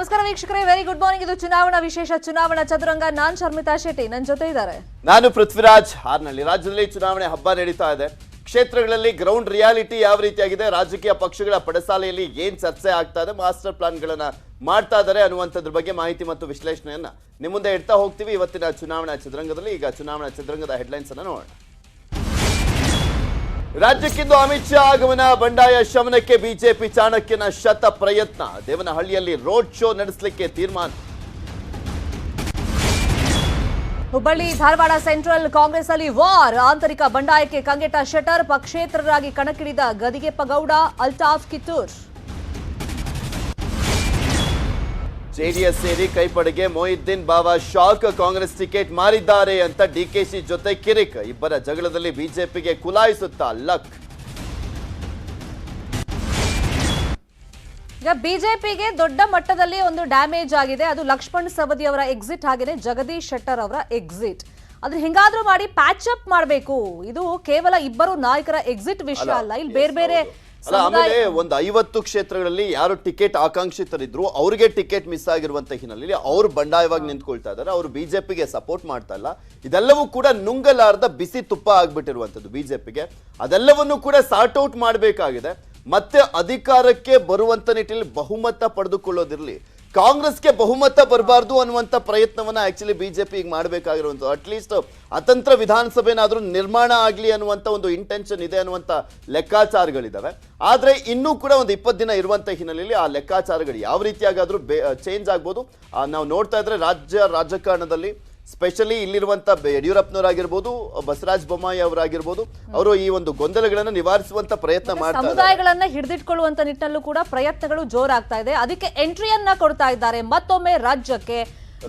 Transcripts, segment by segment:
ನಮಸ್ಕಾರ ವೀಕ್ಷಕರೇ, very good morning. ಇದು ಚುನಾವಣಾ ವಿಶೇಷ ಚುನಾವಣಾ ಚದುರಂಗ. ನಾನ್ ಶರ್ಮಿತಾ ಶೆಟ್ಟಿ, ನನ್ನ ಜೊತೆ ಇದ್ದಾರೆ ನಾನು ಪೃಥ್ವಿರಾಜ್ ಹಾರ್ನಳ್ಳಿ. ರಾಜ್ಯದಲ್ಲಿ ಚುನಾವಣೆ ಹಬ್ಬ ನಡೀತಾ ಇದೆ. ಕ್ಷೇತ್ರಗಳಲ್ಲಿ ಗ್ರೌಂಡ್ ರಿಯಾಲಿಟಿ ಯಾವ ರೀತಿಯಾಗಿದೆ, ರಾಜಕೀಯ ಪಕ್ಷಗಳ ಪಡಸಾಲೆಯಲ್ಲಿ ಏನ್ ಚರ್ಚೆ ಆಗ್ತಾ ಇದೆ, ಮಾಸ್ಟರ್ ಪ್ಲಾನ್ಗಳನ್ನ ಮಾಡ್ತಾ ಇದ್ದಾರೆ ಅನ್ನುವಂಥದ್ರ ಬಗ್ಗೆ ಮಾಹಿತಿ ಮತ್ತು ವಿಶ್ಲೇಷಣೆಯನ್ನ ನಿಮ್ಮ ಮುಂದೆ ಇಡ್ತಾ ಹೋಗ್ತೀವಿ ಇವತ್ತಿನ ಚುನಾವಣಾ ಚದುರಂಗದಲ್ಲಿ. ಈಗ ಚುನಾವಣಾ ಚದುರಂಗದ ಹೆಡ್ಲೈನ್ಸ್ ಅನ್ನ ನೋಡೋಣ. ರಾಜ್ಯಕ್ಕಿಂದು ಅಮಿತ್ ಶಾ ಆಗಮನ, ಬಂಡಾಯ ಶಮನಕ್ಕೆ ಬಿಜೆಪಿ ಚಾಣಕ್ಯನ ಶತ ಪ್ರಯತ್ನ. ದೇವನಹಳ್ಳಿಯಲ್ಲಿ ರೋಡ್ ಶೋ ನಡೆಸಲಿಕ್ಕೆ ತೀರ್ಮಾನ. ಹುಬ್ಬಳ್ಳಿ ಧಾರವಾಡ ಸೆಂಟ್ರಲ್ ಕಾಂಗ್ರೆಸ್ ಅಲ್ಲಿ ವಾರ್, ಆಂತರಿಕ ಬಂಡಾಯಕ್ಕೆ ಕಂಗೆಟ್ಟ ಶೆಟ್ಟರ್, ಪಕ್ಷೇತರರಾಗಿ ಕಣಕ್ಕಿಳಿದ ಗದಿಗೆಪ್ಪ ಗೌಡ, ಅಲ್ತಾಫ್ ಕಿತ್ತೂರ್. ಜೆಡಿಎಸ್ ಸೇರಿ ಕೈಪಡೆಗೆ ಮೊಹಿದ್ದೀನ್ ಬಾವಾ ಶಾಕ್, ಕಾಂಗ್ರೆಸ್ ಟಿಕೆಟ್ ಮಾರಿದ್ದಾರೆ ಅಂತ ಡಿಕೆಶಿ ಜೊತೆ ಕಿರಿಕ್. ಇಬ್ಬರ ಜಗಳದಲ್ಲಿ ಬಿಜೆಪಿಗೆ ಕುಲಾಯಿಸುತ್ತಾ ಲಕ್. ಈಗ ಬಿಜೆಪಿಗೆ ದೊಡ್ಡ ಮಟ್ಟದಲ್ಲಿ ಒಂದು ಡ್ಯಾಮೇಜ್ ಆಗಿದೆ. ಅದು ಲಕ್ಷ್ಮಣ್ ಸವದಿ ಅವರ ಎಕ್ಸಿಟ್, ಹಾಗೇನೆ ಜಗದೀಶ್ ಶೆಟ್ಟರ್ ಅವರ ಎಕ್ಸಿಟ್. ಅದ್ರ ಹಿಂಗಾದ್ರೂ ಮಾಡಿ ಪ್ಯಾಚ್ ಅಪ್ ಮಾಡಬೇಕು. ಇದು ಕೇವಲ ಇಬ್ಬರು ನಾಯಕರ ಎಕ್ಸಿಟ್ ವಿಷಯ ಅಲ್ಲ, ಇಲ್ಲಿ ಬೇರೆ ಬೇರೆ ಆಮೇಲೆ ಒಂದು 50 ಕ್ಷೇತ್ರಗಳಲ್ಲಿ ಯಾರು ಟಿಕೆಟ್ ಆಕಾಂಕ್ಷಿತರಿದ್ರು ಅವ್ರಿಗೆ ಟಿಕೆಟ್ ಮಿಸ್ ಆಗಿರುವಂತ ಹಿನ್ನೆಲೆಯಲ್ಲಿ ಅವ್ರು ಬಂಡಾಯವಾಗಿ ನಿಂತ್ಕೊಳ್ತಾ ಇದ್ದಾರೆ. ಅವರು ಬಿಜೆಪಿಗೆ ಸಪೋರ್ಟ್ ಮಾಡ್ತಾ ಇಲ್ಲ. ಇದೆಲ್ಲವೂ ಕೂಡ ನುಂಗಲಾರ್ದ ಬಿಸಿ ತುಪ್ಪ ಆಗ್ಬಿಟ್ಟಿರುವಂತದ್ದು ಬಿಜೆಪಿಗೆ. ಅದೆಲ್ಲವನ್ನು ಕೂಡ ಸಾರ್ಟ್ ಔಟ್ ಮಾಡಬೇಕಾಗಿದೆ. ಮತ್ತೆ ಅಧಿಕಾರಕ್ಕೆ ಬರುವಂತ ನಿಟ್ಟಿನಲ್ಲಿ ಬಹುಮತ ಪಡೆದುಕೊಳ್ಳೋದಿರಲಿ, ಕಾಂಗ್ರೆಸ್ಗೆ ಬಹುಮತ ಬರಬಾರ್ದು ಅನ್ನುವಂತ ಪ್ರಯತ್ನವನ್ನ ಆಕ್ಚುಲಿ ಬಿಜೆಪಿ ಈಗ ಮಾಡಬೇಕಾಗಿರುವಂಥದ್ದು. ಅಟ್ಲೀಸ್ಟ್ ಅತಂತ್ರ ವಿಧಾನಸಭೆನಾದ್ರೂ ನಿರ್ಮಾಣ ಆಗ್ಲಿ ಅನ್ನುವಂತ ಒಂದು ಇಂಟೆನ್ಷನ್ ಇದೆ ಅನ್ನುವಂತ ಲೆಕ್ಕಾಚಾರಗಳಿದಾವೆ. ಆದ್ರೆ ಇನ್ನೂ ಕೂಡ ಒಂದು 20 ದಿನ ಇರುವಂತ ಹಿನ್ನೆಲೆಯಲ್ಲಿ ಆ ಲೆಕ್ಕಾಚಾರಗಳು ಯಾವ ರೀತಿಯಾಗಾದ್ರೂ ಚೇಂಜ್ ಆಗ್ಬೋದು. ನಾವು ನೋಡ್ತಾ ಇದ್ರೆ ರಾಜಕಾರಣದಲ್ಲಿ ಸ್ಪೆಷಲಿ ಇಲ್ಲಿರುವಂತ ಯಡಿಯೂರಪ್ಪನವರಾಗಿರ್ಬೋದು, ಬಸವರಾಜ ಬೊಮ್ಮಾಯಿ ಅವರಾಗಿರ್ಬೋದು, ಅವರು ಈ ಒಂದು ಗೊಂದಲಗಳನ್ನು ನಿವಾರಿಸುವಂತ ಪ್ರಯತ್ನ ಮಾಡ್ತಾರೆ. ಸಮುದಾಯಗಳನ್ನ ಹಿಡಿದಿಟ್ಕೊಳ್ಳುವಂತ ನಿಟ್ಟಿನಲ್ಲೂ ಕೂಡ ಪ್ರಯತ್ನಗಳು ಜೋರಾಗ್ತಾ ಇದೆ. ಅದಕ್ಕೆ ಎಂಟ್ರಿಯನ್ನ ಕೊಡ್ತಾ ಇದ್ದಾರೆ ಮತ್ತೊಮ್ಮೆ ರಾಜ್ಯಕ್ಕೆ.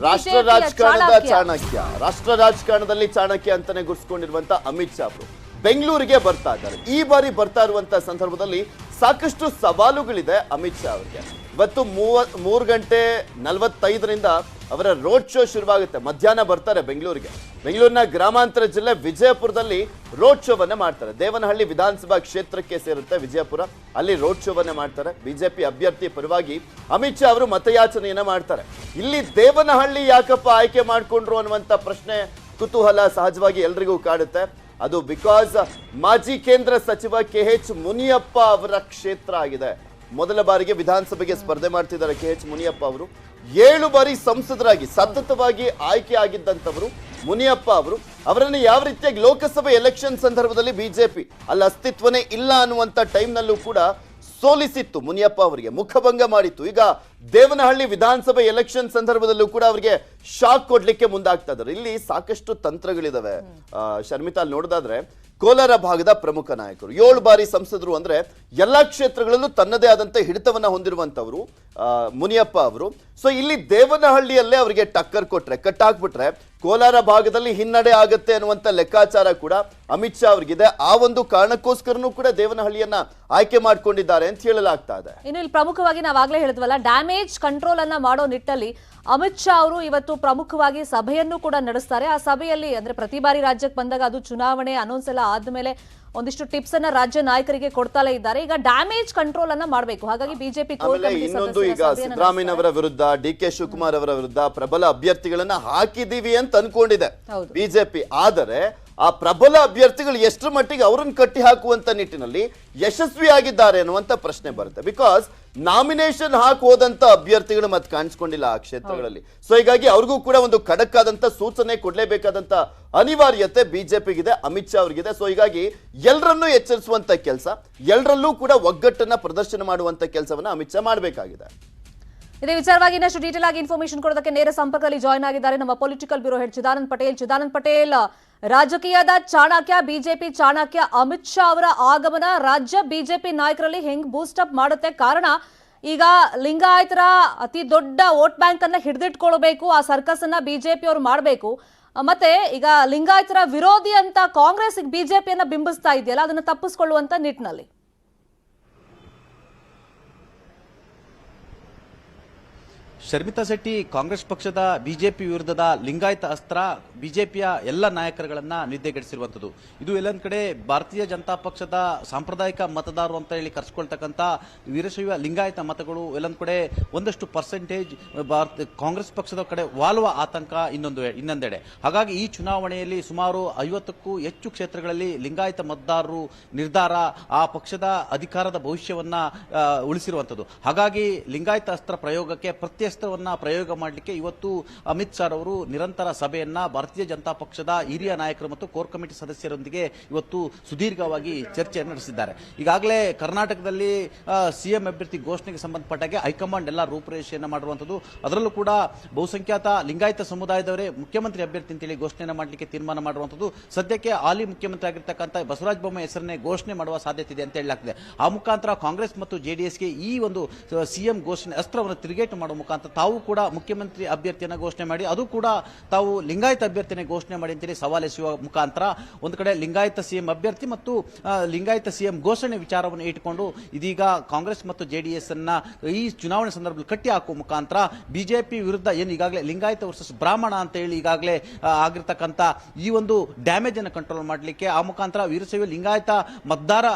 ರಾಷ್ಟ್ರ ರಾಜಕಾರಣದ ಚಾಣಕ್ಯ, ರಾಷ್ಟ್ರ ರಾಜಕಾರಣದಲ್ಲಿ ಚಾಣಕ್ಯ ಅಂತಾನೆ ಗುರ್ಸ್ಕೊಂಡಿರುವಂತ ಅಮಿತ್ ಶಾ ಅವರು ಬೆಂಗಳೂರಿಗೆ ಬರ್ತಾ ಇದ್ದಾರೆ. ಈ ಬಾರಿ ಬರ್ತಾ ಇರುವಂತ ಸಂದರ್ಭದಲ್ಲಿ ಸಾಕಷ್ಟು ಸವಾಲುಗಳಿದೆ ಅಮಿತ್ ಶಾ ಅವರಿಗೆ. ಇವತ್ತು 3:45 ಅವರ ರೋಡ್ ಶೋ ಶುರುವಾಗುತ್ತೆ. ಮಧ್ಯಾಹ್ನ ಬರ್ತಾರೆ ಬೆಂಗಳೂರಿಗೆ. ಬೆಂಗಳೂರಿನ ಗ್ರಾಮಾಂತರ ಜಿಲ್ಲೆ ವಿಜಯಪುರದಲ್ಲಿ ರೋಡ್ ಶೋವನ್ನ ಮಾಡ್ತಾರೆ. ದೇವನಹಳ್ಳಿ ವಿಧಾನಸಭಾ ಕ್ಷೇತ್ರಕ್ಕೆ ಸೇರುತ್ತೆ ವಿಜಯಪುರ, ಅಲ್ಲಿ ರೋಡ್ ಶೋವನ್ನ ಮಾಡ್ತಾರೆ. ಬಿಜೆಪಿ ಅಭ್ಯರ್ಥಿ ಪರವಾಗಿ ಅಮಿತ್ ಶಾ ಅವರು ಮತಯಾಚನೆಯನ್ನ ಮಾಡ್ತಾರೆ. ಇಲ್ಲಿ ದೇವನಹಳ್ಳಿ ಯಾಕಪ್ಪ ಆಯ್ಕೆ ಮಾಡಿಕೊಂಡ್ರು ಅನ್ನುವಂತ ಪ್ರಶ್ನೆ, ಕುತೂಹಲ ಸಹಜವಾಗಿ ಎಲ್ರಿಗೂ ಕಾಡುತ್ತೆ. ಅದು ಬಿಕಾಸ್ ಮಾಜಿ ಕೇಂದ್ರ ಸಚಿವ KH ಮುನಿಯಪ್ಪ ಅವರ ಕ್ಷೇತ್ರ ಆಗಿದೆ. ಮೊದಲ ಬಾರಿಗೆ ವಿಧಾನಸಭೆಗೆ ಸ್ಪರ್ಧೆ ಮಾಡ್ತಿದ್ದಾರೆ KH ಮುನಿಯಪ್ಪ ಅವರು. 7 ಬಾರಿ ಸಂಸದರಾಗಿ ಸತತವಾಗಿ ಆಯ್ಕೆ ಆಗಿದ್ದಂಥವರು ಮುನಿಯಪ್ಪ ಅವರು. ಅವರನ್ನು ಯಾವ ರೀತಿಯಾಗಿ ಲೋಕಸಭೆ ಎಲೆಕ್ಷನ್ ಸಂದರ್ಭದಲ್ಲಿ ಬಿಜೆಪಿ ಅಲ್ಲಿ ಅಸ್ತಿತ್ವನೇ ಇಲ್ಲ ಅನ್ನುವಂಥ ಟೈಮ್ನಲ್ಲೂ ಕೂಡ ಸೋಲಿಸಿತ್ತು, ಮುನಿಯಪ್ಪ ಅವರಿಗೆ ಮುಖಭಂಗ ಮಾಡಿತ್ತು. ಈಗ ದೇವನಹಳ್ಳಿ ವಿಧಾನಸಭೆ ಎಲೆಕ್ಷನ್ ಸಂದರ್ಭದಲ್ಲೂ ಕೂಡ ಅವರಿಗೆ ಶಾಕ್ ಕೊಡ್ಲಿಕ್ಕೆ ಮುಂದಾಗ್ತಾ ಇದ್ದಾರೆ. ಇಲ್ಲಿ ಸಾಕಷ್ಟು ತಂತ್ರಗಳಿದಾವೆ. ಶರ್ಮಿತಾ ನೋಡೋದಾದ್ರೆ ಕೋಲಾರ ಭಾಗದ ಪ್ರಮುಖ ನಾಯಕರು, 7 ಬಾರಿ ಸಂಸದರು, ಅಂದ್ರೆ ಎಲ್ಲಾ ಕ್ಷೇತ್ರಗಳಲ್ಲೂ ತನ್ನದೇ ಆದಂತ ಹಿಡಿತವನ್ನ ಹೊಂದಿರುವಂತವರು ಮುನಿಯಪ್ಪ ಅವರು. ಸೊ ಇಲ್ಲಿ ದೇವನಹಳ್ಳಿಯಲ್ಲೇ ಅವರಿಗೆ ಟಕ್ಕರ್ ಕೊಟ್ರೆ, ಕಟ್ಟಾಕ್ಬಿಟ್ರೆ ಕೋಲಾರ ಭಾಗದಲ್ಲಿ ಹಿನ್ನಡೆ ಆಗುತ್ತೆ ಅನ್ನುವಂತ ಲೆಕ್ಕಾಚಾರ ಕೂಡ ಅಮಿತ್ ಶಾ ಅವರಿಗಿದೆ. ಆ ಒಂದು ಕಾರಣಕ್ಕೋಸ್ಕರನೂ ಕೂಡ ದೇವನಹಳ್ಳಿಯನ್ನ ಆಯ್ಕೆ ಮಾಡ್ಕೊಂಡಿದ್ದಾರೆ ಅಂತ ಹೇಳಲಾಗ್ತಾ ಇದೆ. ಇನ್ನು ಇಲ್ಲಿ ಪ್ರಮುಖವಾಗಿ ನಾವಾಗ್ಲೇ ಹೇಳಿದ್ವಲ್ಲ, ಡ್ಯಾಮೇಜ್ ಕಂಟ್ರೋಲ್ ಅನ್ನ ಮಾಡೋ ನಿಟ್ಟಲ್ಲಿ ಅಮಿತ್ ಶಾ ಅವರು ಇವತ್ತು ಪ್ರಮುಖವಾಗಿ ಸಭೆಯನ್ನು ಕೂಡ ನಡೆಸ್ತಾರೆ. ಆ ಸಭೆಯಲ್ಲಿ ಅಂದ್ರೆ ಪ್ರತಿ ಬಾರಿ ರಾಜ್ಯಕ್ಕೆ ಬಂದಾಗ ಅದು ಚುನಾವಣೆ ಅನೌನ್ಸ್ ಎಲ್ಲ ಆದ್ಮೇಲೆ ಒಂದಿಷ್ಟು ಟಿಪ್ಸ್ ಅನ್ನ ರಾಜ್ಯ ನಾಯಕರಿಗೆ ಕೊಡ್ತಾಲೇ ಇದ್ದಾರೆ. ಈಗ ಡ್ಯಾಮೇಜ್ ಕಂಟ್ರೋಲ್ ಅನ್ನ ಮಾಡಬೇಕು. ಹಾಗಾಗಿ ಬಿಜೆಪಿ ಇನ್ನೊಂದು, ಈಗ ಸಿದ್ದರಾಮಯ್ಯ ಅವರ ವಿರುದ್ಧ, DK ಶಿವಕುಮಾರ್ ಅವರ ವಿರುದ್ಧ ಪ್ರಬಲ ಅಭ್ಯರ್ಥಿಗಳನ್ನ ಹಾಕಿದೀವಿ ಅಂತ ಅನ್ಕೊಂಡಿದೆ ಬಿಜೆಪಿ. ಆದರೆ ಆ ಪ್ರಬಲ ಅಭ್ಯರ್ಥಿಗಳು ಎಷ್ಟರ ಮಟ್ಟಿಗೆ ಅವರನ್ನು ಕಟ್ಟಿ ಹಾಕುವಂತ ನಿಟ್ಟಿನಲ್ಲಿ ಯಶಸ್ವಿಯಾಗಿದ್ದಾರೆ ಅನ್ನುವಂತ ಪ್ರಶ್ನೆ ಬರುತ್ತೆ. ಬಿಕಾಸ್ ನಾಮಿನೇಷನ್ ಹಾಕಿ ಹೋದಂತ ಅಭ್ಯರ್ಥಿಗಳು ಮತ್ತೆ ಕಾಣಿಸ್ಕೊಂಡಿಲ್ಲ ಆ ಕ್ಷೇತ್ರಗಳಲ್ಲಿ. ಸೊ ಹೀಗಾಗಿ ಅವ್ರಿಗೂ ಕೂಡ ಒಂದು ಖಡಕ್ ಆದಂತ ಸೂಚನೆ ಕೊಡ್ಲೇಬೇಕಾದಂತ ಅನಿವಾರ್ಯತೆ ಬಿಜೆಪಿಗಿದೆ, ಅಮಿತ್ ಶಾ ಅವರಿಗಿದೆ. ಸೊ ಹೀಗಾಗಿ ಎಲ್ಲರನ್ನೂ ಎಚ್ಚರಿಸುವಂತ ಕೆಲಸ, ಎಲ್ಲರಲ್ಲೂ ಕೂಡ ಒಗ್ಗಟ್ಟನ್ನ ಪ್ರದರ್ಶನ ಮಾಡುವಂತ ಕೆಲಸವನ್ನ ಅಮಿತ್ ಶಾ ಮಾಡಬೇಕಾಗಿದೆ. ಇದೇ ವಿಚಾರವಾಗಿ ಇನ್ನಷ್ಟು ಡೀಟೇಲ್ ಆಗಿ ಇನ್ಫಾರ್ಮೇಶನ್ ಕೊಡೋದಕ್ಕೆ ನೇರ ಸಂಪರ್ಕದಲ್ಲಿ ಜಾಯ್ನ್ ಆಗಿದ್ದಾರೆ ನಮ್ಮ political bureau head Chidanand Patel. Chidanand Patel, ರಾಜಕೀಯದ ಚಾಣಕ್ಯ, ಬಿಜೆಪಿ ಚಾಣಕ್ಯ ಅಮಿತ್ ಶಾ ಅವರ ಆಗಮನ ರಾಜ್ಯ ಬಿಜೆಪಿ ನಾಯಕರಲ್ಲಿ ಹೆಂಗ್ ಬೂಸ್ಟ್ ಅಪ್ ಮಾಡುತ್ತೆ? ಕಾರಣ ಈಗ ಲಿಂಗಾಯತರ ಅತಿ ದೊಡ್ಡ ವೋಟ್ ಬ್ಯಾಂಕ್ ಅನ್ನ ಹಿಡಿದಿಟ್ಕೊಳ್ಬೇಕು, ಆ ಸರ್ಕಸ್ ಅನ್ನ ಬಿಜೆಪಿ ಅವರು ಮಾಡಬೇಕು. ಮತ್ತೆ ಈಗ ಲಿಂಗಾಯತರ ವಿರೋಧಿ ಅಂತ ಕಾಂಗ್ರೆಸ್ ಬಿಜೆಪಿಯನ್ನ ಬಿಂಬಿಸ್ತಾ ಇದೆಯಲ್ಲ, ಅದನ್ನ ತಪ್ಪಿಸ್ಕೊಳ್ಳುವಂತ ನಿಟ್ಟಿನಲ್ಲಿ ಶರ್ಮಿತಾ ಶೆಟ್ಟಿ ಕಾಂಗ್ರೆಸ್ ಪಕ್ಷದ ಬಿಜೆಪಿ ವಿರುದ್ಧದ ಲಿಂಗಾಯತ ಅಸ್ತ್ರ ಬಿಜೆಪಿಯ ಎಲ್ಲ ನಾಯಕರುಗಳನ್ನ ನಿದ್ದೆಗೆಡಿಸಿರುವಂತದ್ದು. ಇದು ಎಲ್ಲೊಂದ್ ಕಡೆ ಭಾರತೀಯ ಜನತಾ ಪಕ್ಷದ ಸಾಂಪ್ರದಾಯಿಕ ಮತದಾರರು ಅಂತ ಹೇಳಿ ಕರೆಸ್ಕೊಳ್ತಕ್ಕಂಥ ವೀರಶೈವ ಲಿಂಗಾಯತ ಮತಗಳು ಎಲ್ಲೊಂದ್ ಕಡೆ ಒಂದಷ್ಟು ಪರ್ಸೆಂಟೇಜ್ ಕಾಂಗ್ರೆಸ್ ಪಕ್ಷದ ಕಡೆ ವಾಲುವ ಆತಂಕ ಇನ್ನೊಂದೆಡೆ. ಹಾಗಾಗಿ ಈ ಚುನಾವಣೆಯಲ್ಲಿ ಸುಮಾರು 50ಕ್ಕೂ ಹೆಚ್ಚು ಕ್ಷೇತ್ರಗಳಲ್ಲಿ ಲಿಂಗಾಯತ ಮತದಾರರು ನಿರ್ಧಾರ ಆ ಪಕ್ಷದ ಅಧಿಕಾರದ ಭವಿಷ್ಯವನ್ನ ಉಳಿಸಿರುವಂತದ್ದು. ಹಾಗಾಗಿ ಲಿಂಗಾಯತ ಅಸ್ತ್ರ ಪ್ರಯೋಗಕ್ಕೆ ಪ್ರತ್ಯಸ್ತ್ರವನ್ನ ಪ್ರಯೋಗ ಮಾಡಲಿಕ್ಕೆ ಇವತ್ತು ಅಮಿತ್ ಶಾ ಅವರು ನಿರಂತರ ಸಭೆಯನ್ನ ಭಾರತೀಯ ಜನತಾ ಪಕ್ಷದ ಹಿರಿಯ ನಾಯಕರು ಮತ್ತು ಕೋರ್ ಕಮಿಟಿ ಸದಸ್ಯರೊಂದಿಗೆ ಇವತ್ತು ಸುದೀರ್ಘವಾಗಿ ಚರ್ಚೆಯನ್ನು ನಡೆಸಿದ್ದಾರೆ. ಈಗಾಗಲೇ ಕರ್ನಾಟಕದಲ್ಲಿ ಸಿಎಂ ಅಭ್ಯರ್ಥಿ ಘೋಷಣೆಗೆ ಸಂಬಂಧಪಟ್ಟಾಗೆ ಹೈಕಮಾಂಡ್ ಎಲ್ಲ ರೂಪುರೇಷೆಯನ್ನು ಮಾಡಿರುವಂತದ್ದು. ಅದರಲ್ಲೂ ಕೂಡ ಬಹುಸಂಖ್ಯಾತ ಲಿಂಗಾಯತ ಸಮುದಾಯದವರೇ ಮುಖ್ಯಮಂತ್ರಿ ಅಭ್ಯರ್ಥಿ ಅಂತೇಳಿ ಘೋಷಣೆಯನ್ನು ಮಾಡಲಿಕ್ಕೆ ತೀರ್ಮಾನ ಮಾಡಿರುವಂತದ್ದು. ಸದ್ಯಕ್ಕೆ ಹಾಲಿ ಮುಖ್ಯಮಂತ್ರಿ ಆಗಿರ್ತಕ್ಕಂಥ ಬಸವರಾಜ ಬೊಮ್ಮಾಯಿ ಹೆಸರನ್ನೇ ಘೋಷಣೆ ಮಾಡುವ ಸಾಧ್ಯತೆ ಇದೆ ಅಂತ ಹೇಳಲಾಗ್ತದೆ. ಆ ಮುಖಾಂತರ ಕಾಂಗ್ರೆಸ್ ಮತ್ತು ಜೆಡಿಎಸ್ಗೆ ಈ ಒಂದು ಸಿಎಂ ಘೋಷಣೆ ಅಸ್ತ್ರವನ್ನು ತಿರುಗೇಟು ಮಾಡುವ ಮುಖಾಂತರ ತಾವು ಕೂಡ ಮುಖ್ಯಮಂತ್ರಿ ಅಭ್ಯರ್ಥಿಯನ್ನು ಘೋಷಣೆ ಮಾಡಿ ಅದು ಕೂಡ ತಾವು ಲಿಂಗಾಯತ ಅಭ್ಯರ್ಥಿಯನ್ನು ಘೋಷಣೆ ಮಾಡಿ ಅಂತೇಳಿ ಸವಾಲೆಸುವ ಮುಖಾಂತರ ಒಂದು ಕಡೆ ಲಿಂಗಾಯತ ಸಿಎಂ ಅಭ್ಯರ್ಥಿ ಮತ್ತು ಲಿಂಗಾಯತ ಸಿಎಂ ಘೋಷಣೆ ವಿಚಾರವನ್ನು ಇಟ್ಟುಕೊಂಡು ಇದೀಗ ಕಾಂಗ್ರೆಸ್ ಮತ್ತು ಜೆಡಿಎಸ್ ಅನ್ನ ಈ ಚುನಾವಣೆ ಸಂದರ್ಭದಲ್ಲಿ ಕಟ್ಟಿ ಹಾಕುವ ಮುಖಾಂತರ ಬಿಜೆಪಿ ವಿರುದ್ಧ ಏನು ಈಗಾಗಲೇ ಲಿಂಗಾಯತ ವರ್ಸಸ್ ಬ್ರಾಹ್ಮಣ ಅಂತ ಹೇಳಿ ಈಗಾಗಲೇ ಆಗಿರ್ತಕ್ಕಂಥ ಈ ಒಂದು ಡ್ಯಾಮೇಜ್ ಅನ್ನು ಕಂಟ್ರೋಲ್ ಮಾಡಲಿಕ್ಕೆ ಆ ಮುಖಾಂತರ ವೀರಶೈವ ಲಿಂಗಾಯತ ಮತದಾರ